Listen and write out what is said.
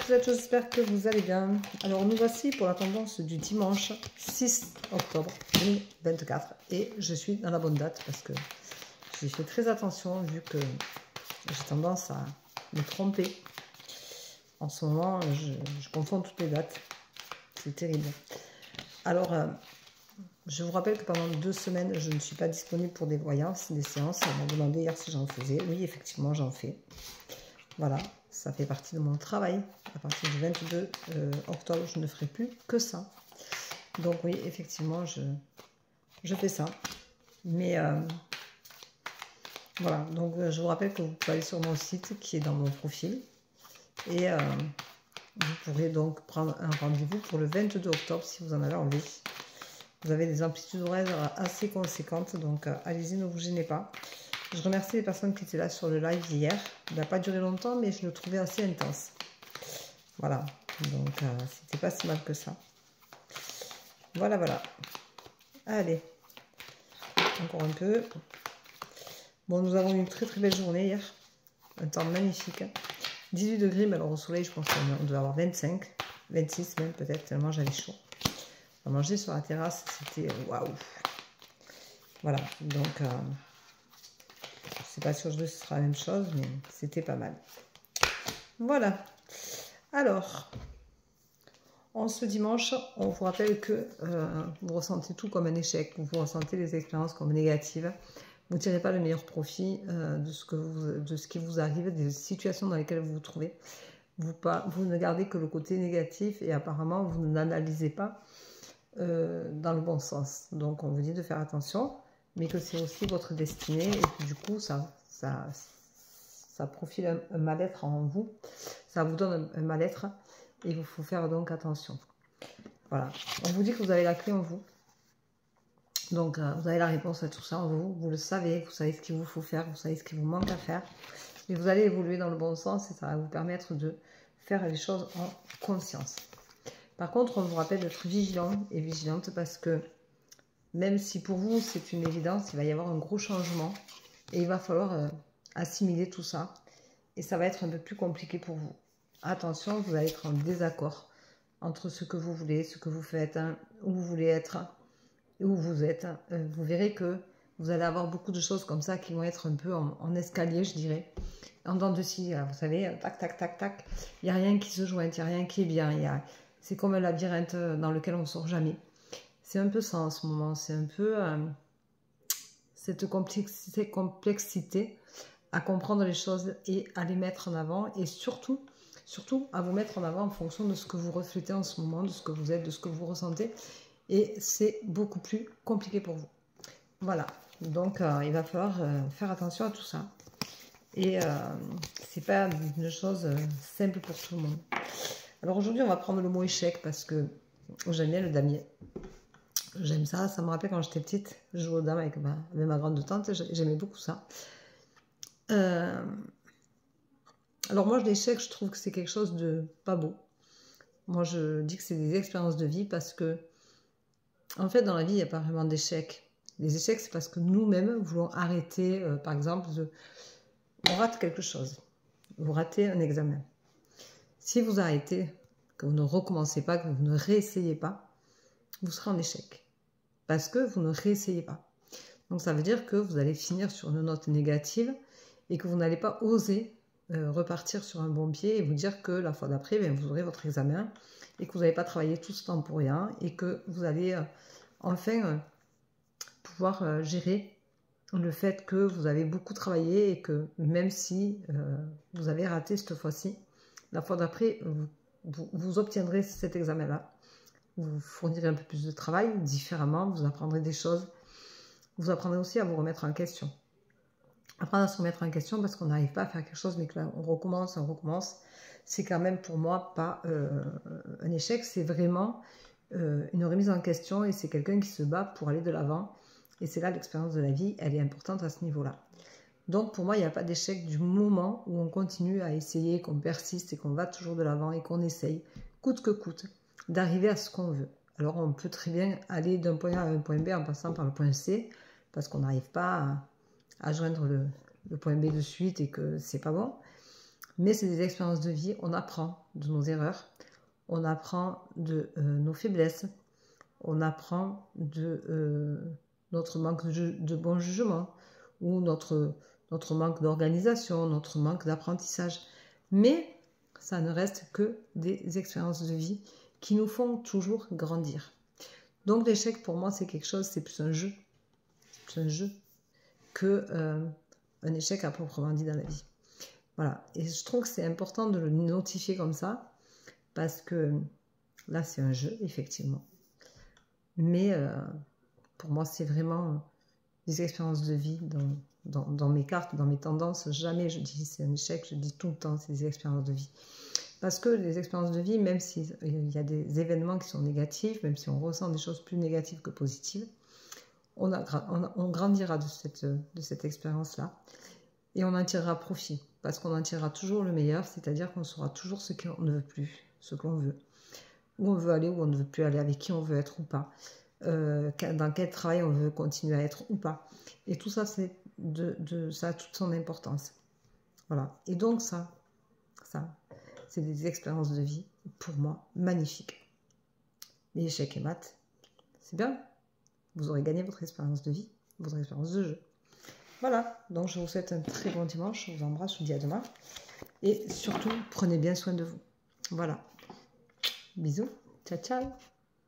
toutes et à tous, j'espère que vous allez bien. Alors nous voici pour la tendance du dimanche 6 octobre 2024 et je suis dans la bonne date parce que j'ai fait très attention vu que j'ai tendance à me tromper. En ce moment, je confonds toutes les dates, c'est terrible. Alors, je vous rappelle que pendant 2 semaines, je ne suis pas disponible pour des voyances, des séances. On m'a demandé hier si j'en faisais. Oui, effectivement, j'en fais. Voilà, ça fait partie de mon travail. À partir du 22 octobre, je ne ferai plus que ça. Donc oui, effectivement, je fais ça. Mais voilà, donc je vous rappelle que vous pouvez aller sur mon site qui est dans mon profil. Et vous pourrez donc prendre un rendez-vous pour le 22 octobre si vous en avez envie. Vous avez des amplitudes horaires assez conséquentes, donc allez-y, ne vous gênez pas. Je remercie les personnes qui étaient là sur le live hier. Il n'a pas duré longtemps, mais je le trouvais assez intense. Voilà, donc c'était pas si mal que ça. Voilà, voilà. Allez, encore un peu. Bon, nous avons eu une très très belle journée hier. Un temps magnifique. 18 degrés, mais alors au soleil, je pense qu'on doit avoir 25, 26 même peut-être, tellement j'avais chaud. On a mangé sur la terrasse, c'était waouh. Voilà, donc je ne sais pas si aujourd'hui ce sera la même chose, mais c'était pas mal. Voilà. Alors, en ce dimanche, on vous rappelle que vous ressentez tout comme un échec, vous ressentez les expériences comme négatives. Vous ne tirez pas le meilleur profit de ce qui vous arrive, des situations dans lesquelles vous vous trouvez. Vous ne gardez que le côté négatif et apparemment vous n'analysez pas dans le bon sens. Donc on vous dit de faire attention, mais que c'est aussi votre destinée et que du coup ça profile un mal-être en vous, ça vous donne un mal-être et il faut faire donc attention. Voilà, on vous dit que vous avez la clé en vous, donc vous avez la réponse à tout ça en vous, vous le savez, vous savez ce qu'il vous faut faire, vous savez ce qu'il vous manque à faire et vous allez évoluer dans le bon sens et ça va vous permettre de faire les choses en conscience. Par contre, on vous rappelle d'être vigilant et vigilante parce que même si pour vous c'est une évidence, il va y avoir un gros changement et il va falloir assimiler tout ça et ça va être un peu plus compliqué pour vous. Attention, vous allez être en désaccord entre ce que vous voulez, ce que vous faites, hein, où vous voulez être et où vous êtes. Vous verrez que vous allez avoir beaucoup de choses comme ça qui vont être un peu en escalier, je dirais. En dents de scie, vous savez, tac, tac, tac, tac. Il n'y a rien qui se joint, il n'y a rien qui est bien. C'est comme un labyrinthe dans lequel on ne sort jamais. C'est un peu ça en ce moment. C'est un peu cette complexité à comprendre les choses et à les mettre en avant. Et surtout à vous mettre en avant en fonction de ce que vous reflétez en ce moment, de ce que vous êtes, de ce que vous ressentez. Et c'est beaucoup plus compliqué pour vous. Voilà. Donc, il va falloir faire attention à tout ça. Et c'est pas une chose simple pour tout le monde. Alors aujourd'hui, on va prendre le mot échec parce que j'aime bien le damier. J'aime ça, ça me rappelle quand j'étais petite, je jouais aux dames avec ma grande tante, j'aimais beaucoup ça. Alors moi, l'échec, je trouve que c'est quelque chose de pas beau. Moi, je dis que c'est des expériences de vie parce que, en fait, dans la vie, il n'y a pas vraiment d'échecs. Les échecs, c'est parce que nous-mêmes voulons arrêter, par exemple, on rate quelque chose. Vous ratez un examen. Si vous arrêtez, que vous ne recommencez pas, que vous ne réessayez pas, vous serez en échec. Parce que vous ne réessayez pas. Donc ça veut dire que vous allez finir sur une note négative et que vous n'allez pas oser repartir sur un bon pied et vous dire que la fois d'après, vous aurez votre examen et que vous n'avez pas travaillé tout ce temps pour rien et que vous allez enfin pouvoir gérer le fait que vous avez beaucoup travaillé et que même si vous avez raté cette fois-ci, la fois d'après, vous obtiendrez cet examen-là. Vous fournirez un peu plus de travail différemment, vous apprendrez des choses. Vous apprendrez aussi à vous remettre en question. Apprendre à se remettre en question parce qu'on n'arrive pas à faire quelque chose, mais que là, on recommence. C'est quand même pour moi pas un échec, c'est vraiment une remise en question et c'est quelqu'un qui se bat pour aller de l'avant. Et c'est là l'expérience de la vie, elle est importante à ce niveau-là. Donc pour moi, il n'y a pas d'échec du moment où on continue à essayer, qu'on persiste et qu'on va toujours de l'avant et qu'on essaye, coûte que coûte, d'arriver à ce qu'on veut. Alors on peut très bien aller d'un point A à un point B en passant par le point C, parce qu'on n'arrive pas à joindre le point B de suite et que c'est pas bon. Mais c'est des expériences de vie, on apprend de nos erreurs, on apprend de nos faiblesses, on apprend de notre manque de bon jugement ou notre manque d'organisation, notre manque d'apprentissage. Mais ça ne reste que des expériences de vie qui nous font toujours grandir. Donc l'échec pour moi c'est quelque chose, c'est plus un jeu. C'est un jeu que un échec à proprement dit dans la vie. Voilà, et je trouve que c'est important de le notifier comme ça, parce que là c'est un jeu, effectivement. Mais pour moi c'est vraiment des expériences de vie dans mes cartes, dans mes tendances. Jamais je dis c'est un échec, je dis tout le temps c'est des expériences de vie. Parce que les expériences de vie, même s'il y a des événements qui sont négatifs, même si on ressent des choses plus négatives que positives, on grandira de cette expérience-là et on en tirera profit. Parce qu'on en tirera toujours le meilleur, c'est-à-dire qu'on saura toujours ce qu'on ne veut plus, ce qu'on veut. Où on veut aller, où on ne veut plus aller, avec qui on veut être ou pas. Dans quel travail on veut continuer à être ou pas. Et tout ça, ça a toute son importance. Voilà. Et donc ça, c'est des expériences de vie, pour moi, magnifiques. Les échecs et maths, c'est bien. Vous aurez gagné votre expérience de vie, votre expérience de jeu. Voilà, donc je vous souhaite un très bon dimanche, je vous embrasse, je vous dis à demain. Et surtout, prenez bien soin de vous. Voilà. Bisous, ciao ciao.